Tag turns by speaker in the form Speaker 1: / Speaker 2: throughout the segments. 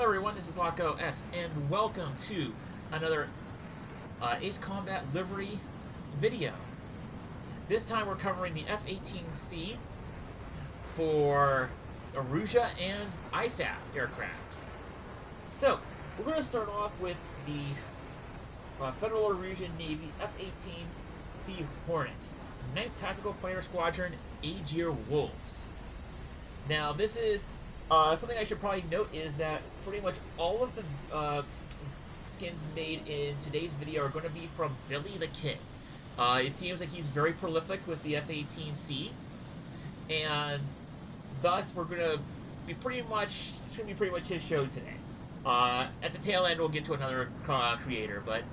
Speaker 1: Hello everyone, this is Loco S, and welcome to another Ace Combat livery video. This time we're covering the F-18C for Erusea and ISAF aircraft. So, we're going to start off with the Federal Erusian Navy F-18C Hornet, 9th Tactical Fighter Squadron Aegir Wolves. Now, this is something I should probably note is that pretty much all of the skins made in today's video are going to be from Billy the Kid. It seems like he's very prolific with the F-18C, and thus we're going to be pretty much his show today. At the tail end, we'll get to another creator, but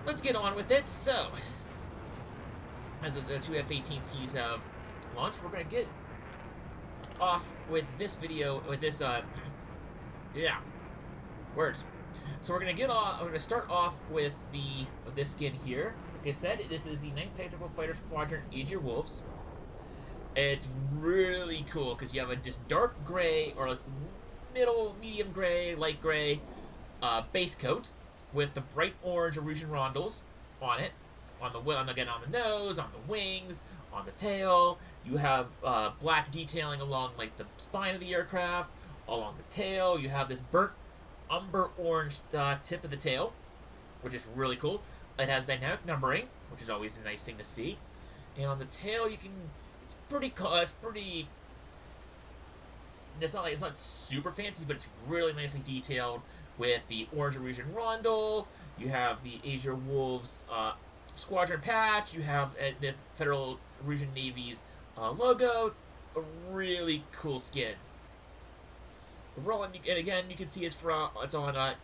Speaker 1: let's get on with it. So, as the two F-18Cs have launched, we're going to get off with this video, with this, words. So we're gonna start off with this skin here. Like I said, this is the 9th Tactical Fighter Squadron Aegir Wolves. It's really cool because you have a just dark gray, or medium gray, light gray base coat with the bright orange Erusian rondels on it, on the nose, on the wings, on the tail. You have black detailing along like the spine of the aircraft, along the tail. You have this burnt umber orange tip of the tail, which is really cool. It has dynamic numbering, which is always a nice thing to see. And on the tail, it's not super fancy, but it's really nicely detailed with the orange Erusian rondel. You have the Aegir Wolves Squadron patch. You have the Federal Erusian Navy's logo. A really cool skin. Overall, and again, you can see it's on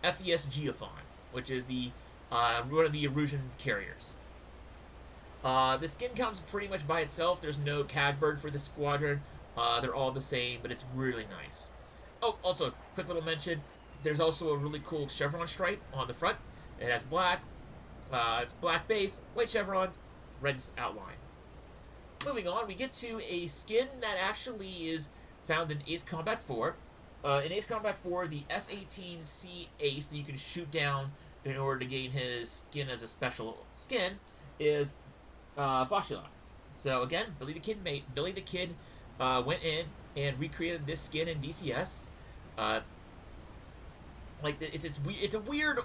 Speaker 1: FES Geothon, which is the one of the Erusian carriers. The skin comes pretty much by itself. There's no Cadbird for this squadron. They're all the same, but it's really nice. Oh, also, quick little mention. There's also a really cool chevron stripe on the front. It has black. It's black base, white chevron, red outline. Moving on, we get to a skin that actually is found in Ace Combat 4. In Ace Combat 4, the F-18C Ace that you can shoot down in order to gain his skin as a special skin is Vaisala. So again, Billy the Kid went in and recreated this skin in DCS. It's a weird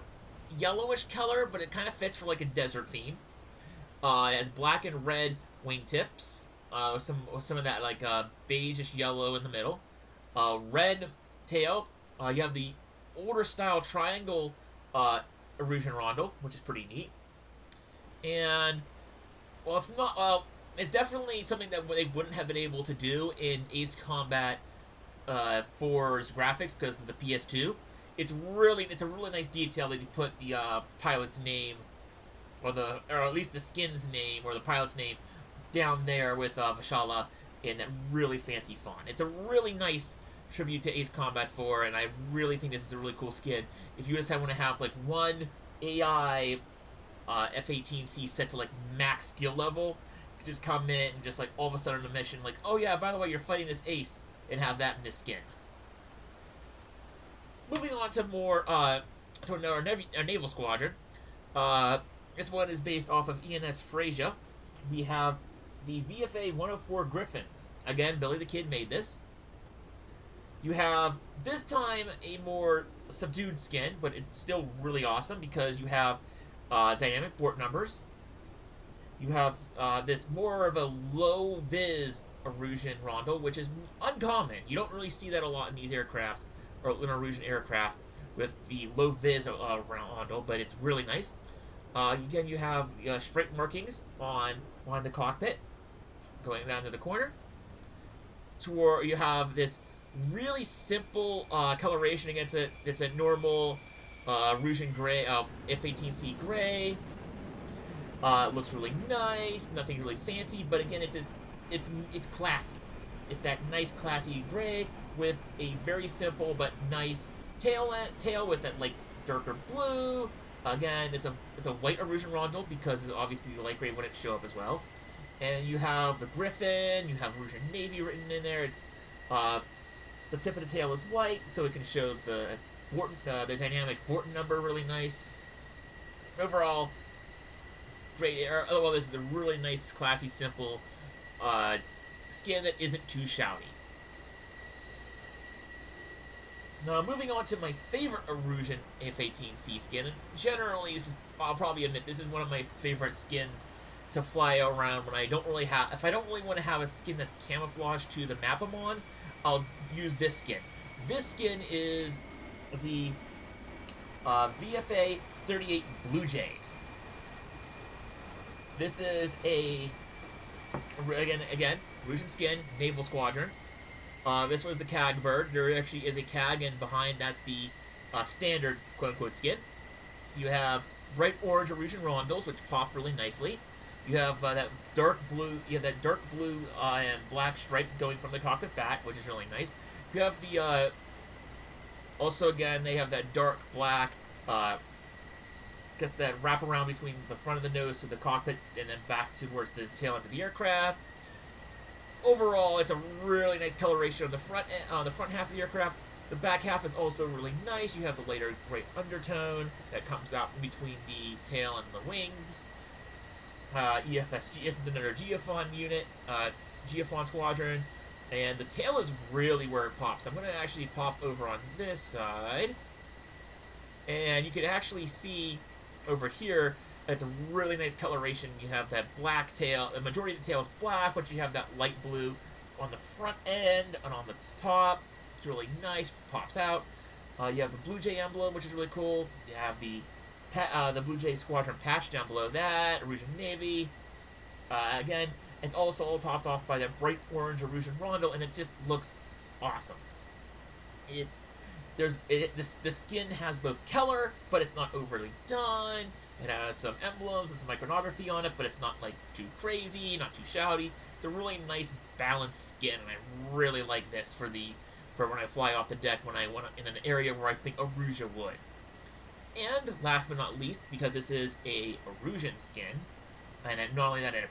Speaker 1: yellowish color, but it kind of fits for like a desert theme. It has black and red wingtips, some of that like beigeish yellow in the middle, red tail. You have the older style triangle Erusian rondel, which is pretty neat. And it's definitely something that they wouldn't have been able to do in Ace Combat 4's graphics because of the PS2. It's a really nice detail that you put the pilot's name, or at least the skin's name, or the pilot's name, down there with Vaisala in that really fancy font. It's a really nice tribute to Ace Combat 4, and I really think this is a really cool skin. If you just want to have like one AI F-18C set to like max skill level, you could just come in and just like all of a sudden a mission like, oh yeah, by the way, you're fighting this Ace, and have that in this skin. Moving on to more our naval squadron. This one is based off of ENS Freysia. We have the VFA 104 Gryphons. Again, Billy the Kid made this. You have, this time, a more subdued skin, but it's still really awesome because you have dynamic port numbers. You have this more of a low-vis Erusian rondel, which is uncommon. You don't really see that a lot in these aircraft, or in Erusian aircraft, with the low-vis rondel, but it's really nice. Again, you have straight markings on the cockpit, going down to the corner. You have this really simple coloration against it. It's a normal Erusian gray, F-18C gray. It looks really nice, nothing really fancy, but again, it's classy. It's that nice, classy gray with a very simple but nice tail with that like darker blue. Again, it's a white Erusian rondel because obviously the light gray wouldn't show up as well. And you have the Griffin, you have Erusian Navy written in there. It's The tip of the tail is white, so it can show the dynamic Borton number really nice. Overall, great air. Oh, well, this is a really nice, classy, simple skin that isn't too shouty. Now, moving on to my favorite Erusian F-18C skin, and generally, I'll probably admit, this is one of my favorite skins to fly around when I don't really have... If I don't really want to have a skin that's camouflaged to the map I'm on, I'll use this skin. This skin is the VFA 38 Blue Jays. This is again, Erusian skin, Naval Squadron. This was the CAG bird. There actually is a CAG, and behind that's the standard quote-unquote skin. You have bright orange Erusian rondels, which pop really nicely. You have that dark blue. You have that dark blue and black stripe going from the cockpit back, which is really nice. You have the also again they have that dark black. Guess that wrap around between the front of the nose to the cockpit and then back towards the tail end of the aircraft. Overall, it's a really nice coloration on the front half of the aircraft. The back half is also really nice. You have the lighter gray undertone that comes out in between the tail and the wings. EFSG, this is another Geophon unit, Geophon Squadron, and the tail is really where it pops. I'm going to actually pop over on this side, and you can actually see over here, it's a really nice coloration. You have that black tail. The majority of the tail is black, but you have that light blue on the front end and on the top. It's really nice. Pops out. You have the Blue Jay emblem, which is really cool. You have the Blue Jay Squadron patch down below that. Erusian Navy. Again, it's also all topped off by that bright orange Erusian rondel, and it just looks awesome. The skin has both color, but it's not overly done. It has some emblems and some iconography on it, but it's not like too crazy, not too shouty. It's a really nice balanced skin, and I really like this for when I fly off the deck when I want in an area where I think Erusia would. And last but not least, because this is a Erusian skin, and not only that, a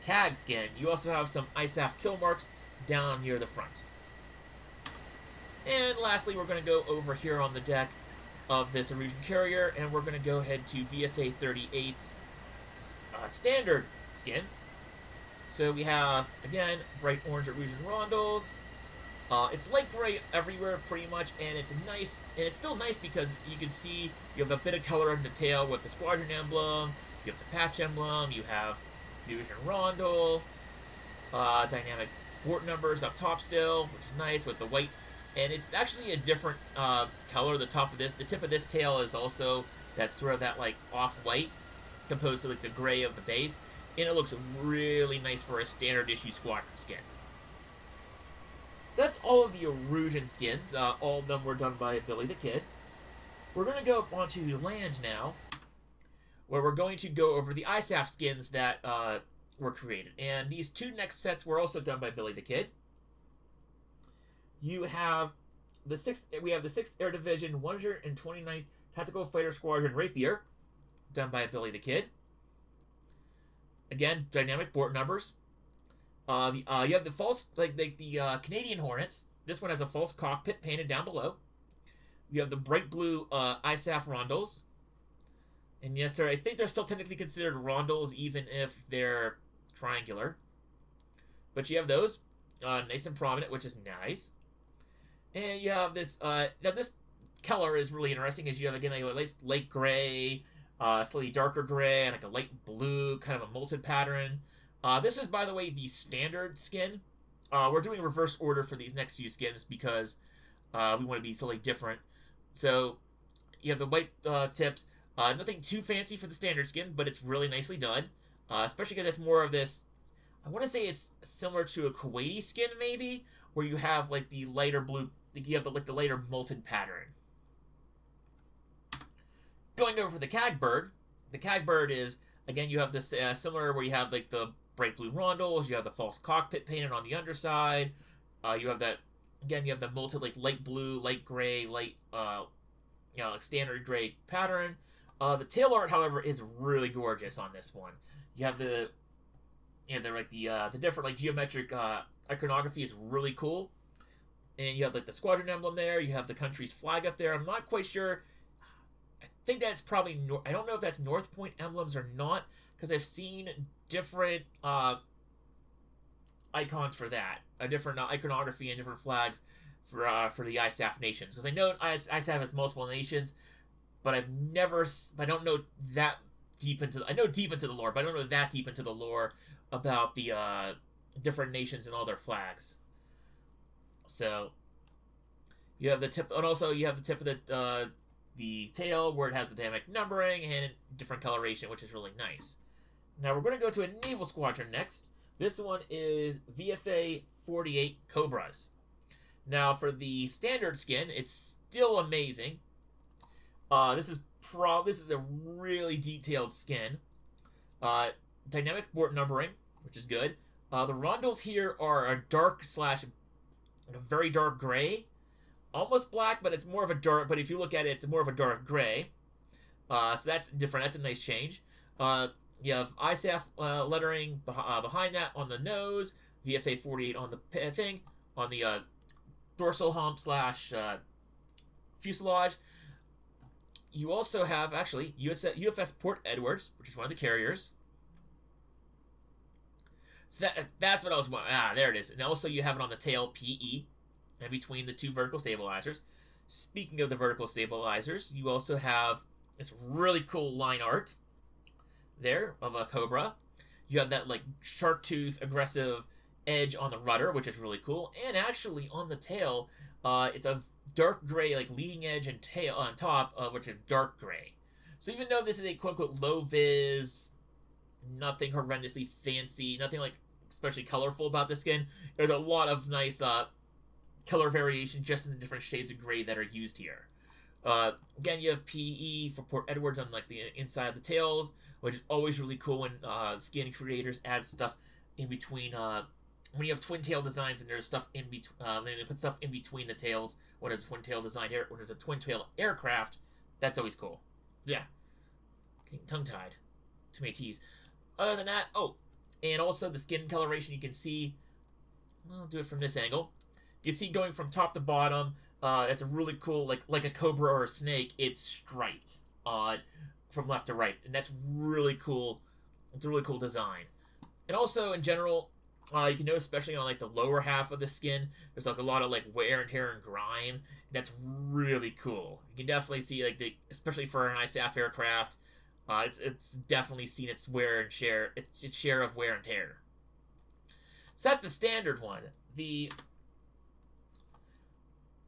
Speaker 1: CAG skin, you also have some ISAF kill marks down near the front. And lastly, we're going to go over here on the deck of this Erusian carrier, and we're going to go ahead to VFA 38's standard skin. So we have, again, bright orange Erusian rondels. It's light gray everywhere, pretty much, and it's nice. And it's still nice because you can see you have a bit of color in the tail with the Squadron emblem. You have the patch emblem. You have the Erusian rondel. Dynamic port numbers up top still, which is nice with the white. And it's actually a different color. The tip of this tail is also that sort of that like off-white, composed to like the gray of the base, and it looks really nice for a standard issue Squadron skin. So that's all of the Erusian skins. All of them were done by Billy the Kid. We're going to go onto land now, where we're going to go over the ISAF skins that were created. And these two next sets were also done by Billy the Kid. We have the 6th Air Division 129th Tactical Fighter Squadron Rapier, done by Billy the Kid. Again, dynamic port numbers. You have the false, the Canadian Hornets. This one has a false cockpit painted down below. You have the bright blue ISAF rondels. And yes, sir, I think they're still technically considered rondels even if they're triangular. But you have those, nice and prominent, which is nice. And you have this, now this color is really interesting, as you have, again, a nice light gray, slightly darker gray, and like a light blue, kind of a molted pattern. This is, by the way, the standard skin. We're doing reverse order for these next few skins because we want to be slightly different. So, you have the white tips. Nothing too fancy for the standard skin, but it's really nicely done. Especially because it's more of this, I want to say it's similar to a Kuwaiti skin, maybe, where you have, like, the lighter blue, you have the lighter molted pattern. Going over the CAG bird. The CAG bird is, again, you have this similar where you have, like, the bright blue rondels, you have the false cockpit painted on the underside, you have that, again, you have the molted, like, light blue, light gray, light, like, standard gray pattern. The tail art, however, is really gorgeous on this one. You have the different, like, geometric iconography is really cool. And you have like the squadron emblem there. You have the country's flag up there. I'm not quite sure. I think that's probably I don't know if that's North Point emblems or not, because I've seen different icons for that, a different iconography and different flags for the ISAF nations. Because I know ISAF has multiple nations, but I don't know that deep into. I know deep into the lore, but I don't know that deep into the lore about the different nations and all their flags. So you have the tip, and also you have the tip of the tail where it has the dynamic numbering and different coloration, which is really nice. Now we're going to go to a naval squadron next. This one is VFA 48 Cobras. Now for the standard skin, it's still amazing. This is a really detailed skin. Dynamic board numbering, which is good. The rondels here are a dark a very dark gray, almost black, but it's more of a dark. But if you look at it, it's more of a dark gray. So that's different. That's a nice change. You have ISAF lettering behind that on the nose. VFA 48 on the thing, on the dorsal hump / fuselage. You also have actually UFS Port Edwards, which is one of the carriers. So that's what I was wondering. There it is. And also you have it on the tail, PE, and between the two vertical stabilizers. Speaking of the vertical stabilizers, you also have this really cool line art there of a Cobra. You have that like shark tooth aggressive edge on the rudder, which is really cool. And actually on the tail, it's a dark gray like leading edge and tail on top, which is dark gray. So even though this is a quote-unquote low-vis, nothing horrendously fancy, nothing like especially colorful about the skin, there's a lot of nice color variation just in the different shades of gray that are used here. Again, you have PE for Port Edwards on like the inside of the tails, which is always really cool when skin creators add stuff in between. When you have twin tail designs and there's stuff in between, they put stuff in between the tails. When there's a twin tail design here, when there's a twin tail aircraft, that's always cool. Yeah, tongue tied, too many T's. Other than that, and also the skin coloration you can see. I'll do it from this angle. You see going from top to bottom. It's a really cool, like a cobra or a snake. It's striped from left to right, and that's really cool. It's a really cool design. And also in general, you can notice especially on like the lower half of the skin, there's like a lot of like wear and tear and grime. And that's really cool. You can definitely see like especially for an ISAF aircraft, it's definitely seen its share of wear and tear. So that's the standard one. The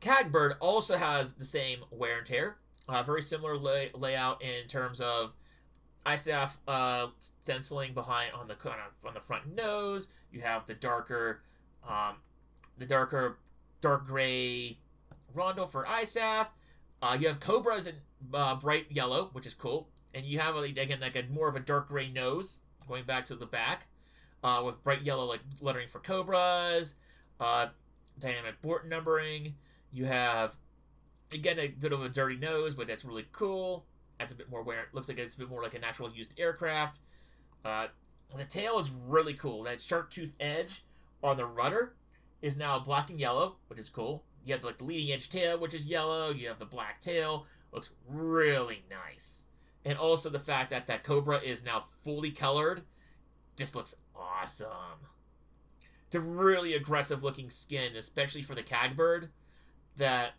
Speaker 1: Cagbird also has the same wear and tear. Very similar layout in terms of ISAF stenciling behind on the front nose. You have the darker dark gray rondel for ISAF. You have Cobras in bright yellow, which is cool, and you have again like a more of a dark gray nose going back to the back, with bright yellow like lettering for Cobras. Dynamic board numbering. You have again a bit of a dirty nose, but that's really cool. That's a bit more wear. Looks like it's a bit more like a natural used aircraft. The tail is really cool. That shark tooth edge on the rudder is now black and yellow, which is cool. You have like the leading edge tail, which is yellow. You have the black tail. Looks really nice. And also the fact that that Cobra is now fully colored just looks awesome. It's a really aggressive looking skin, especially for the Cagbird. That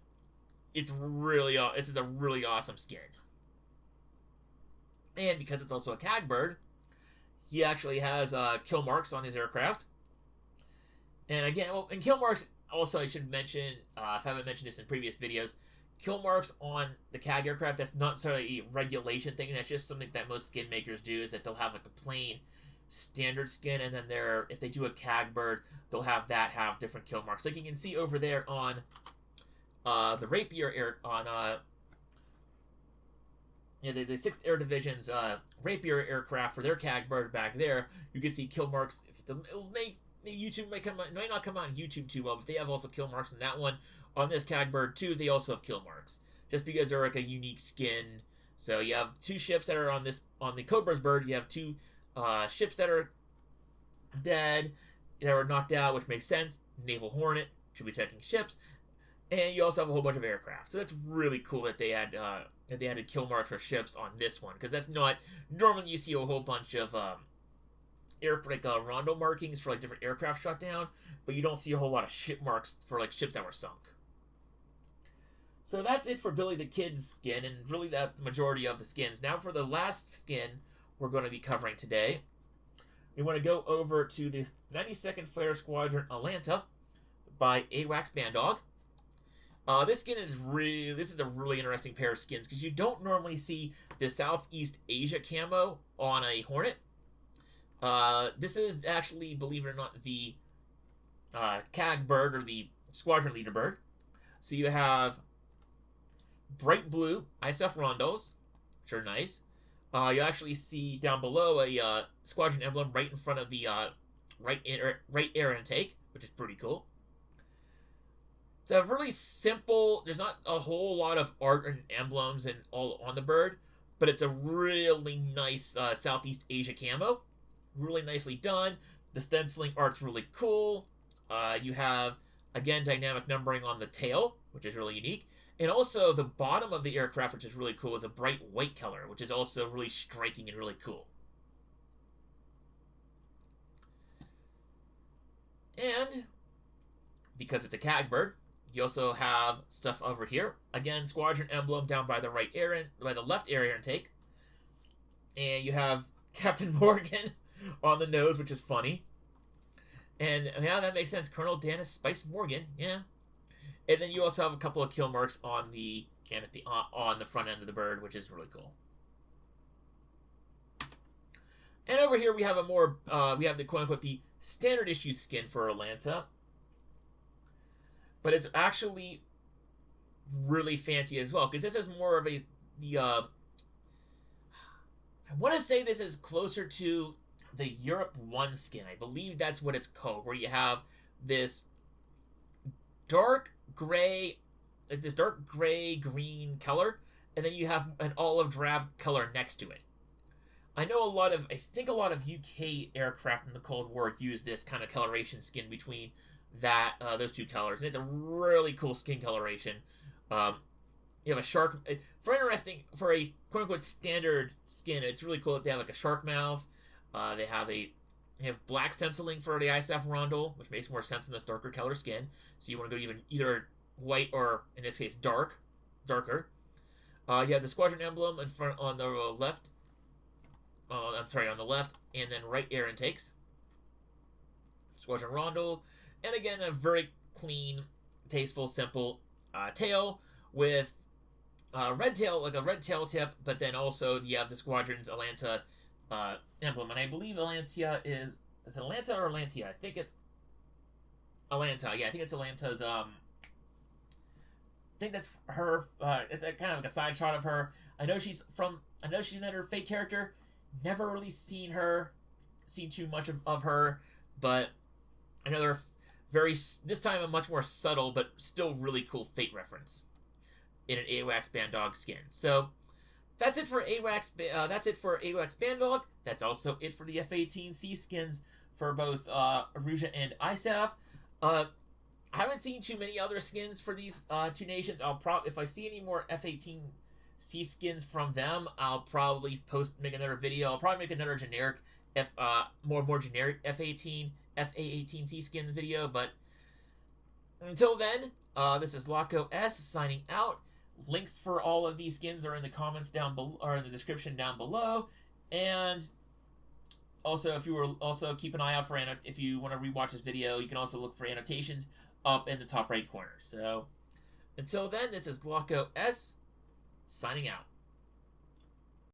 Speaker 1: it's really this is a really awesome skin. And because it's also a Cagbird, he actually has kill marks on his aircraft. And again, and kill marks, also I should mention, if I haven't mentioned this in previous videos, kill marks on the CAG aircraft, that's not necessarily a regulation thing, that's just something that most skin makers do, is that they'll have like a plain standard skin, and then if they do a Cagbird, they'll have different kill marks. Like you can see over there on the Rapier the 6th Air Division's Rapier aircraft for their Cagbird back there, you can see kill marks. YouTube might not come out on YouTube too well, but they have also kill marks in that one. On this Cagbird too, they also have kill marks, just because they're like a unique skin. So you have two ships that are on the Cobra's bird. You have two ships that are dead, that were knocked out, which makes sense. Naval Hornet should be taking ships. And you also have a whole bunch of aircraft. So that's really cool that they added kill marks for ships on this one, because that's not normally you see a whole bunch of rondo markings for like different aircraft shut down, but you don't see a whole lot of ship marks for like ships that were sunk. So that's it for Billy the Kid's skin, and really that's the majority of the skins. Now for the last skin we're going to be covering today, we want to go over to the 92nd Flare Squadron Atalanta by A-18C Bandog. This skin is this is a really interesting pair of skins, because you don't normally see the Southeast Asia camo on a Hornet. This is actually, believe it or not, the CAG bird, or the Squadron Leader bird. So you have bright blue ISAF rondos, which are nice. You actually see down below a Squadron emblem right in front of the right air intake, which is pretty cool. It's a really simple, there's not a whole lot of art and emblems and all on the bird, but it's a really nice Southeast Asia camo. Really nicely done. The stenciling art's really cool. You have, again, dynamic numbering on the tail, which is really unique. And also, the bottom of the aircraft, which is really cool, is a bright white color, which is also really striking and really cool. And because it's a CAG bird, you also have stuff over here. Again, Squadron emblem down by the left air intake. And you have Captain Morgan on the nose, which is funny. And yeah, that makes sense. Colonel Dennis Spice Morgan, yeah. And then you also have a couple of kill marks on the canopy, on the front end of the bird, which is really cool. And over here we have we have the quote-unquote the standard issue skin for Atalanta. But it's actually really fancy as well, because this is more of I want to say this is closer to the Europe 1 skin. I believe that's what it's called, where you have this dark gray green color, and then you have an olive drab color next to it. I think a lot of UK aircraft in the Cold War used this kind of coloration skin between those two colors, and it's a really cool skin coloration. You have a shark, for a quote-unquote standard skin, it's really cool that they have like a shark mouth. They have black stenciling for the ISAF rondel, which makes more sense in this darker color skin. So you want to go either white or, in this case, darker. You have the Squadron emblem in front on the left. On the left, and then right air intakes. Squadron rondel, and again a very clean, tasteful, simple tail with red tail, like a red tail tip. But then also you have the Squadron's Atalanta emblem, and I believe Atalanta is it Atalanta or Atlantia? I think it's Atalanta. Yeah, I think it's Atalanta's. I think that's her. It's kind of like a side shot of her. I know she's another fake character. Never really seen too much of her, but another this time a much more subtle but still really cool Fate reference in an A-18C Bandog skin. So that's it for A-18C Bandog. That's also it for the F-18C skins for both Erusia and ISAF. I haven't seen too many other skins for these two nations. If I see any more F-18C skins from them, I'll probably make another video. I'll probably make another generic more generic F-A-18C skin video. But until then, this is Loco S signing out. Links for all of these skins are in the comments down below, or in the description down below. And also, keep an eye out for if you want to rewatch this video, you can also look for annotations up in the top right corner. So until then, this is Loco S signing out.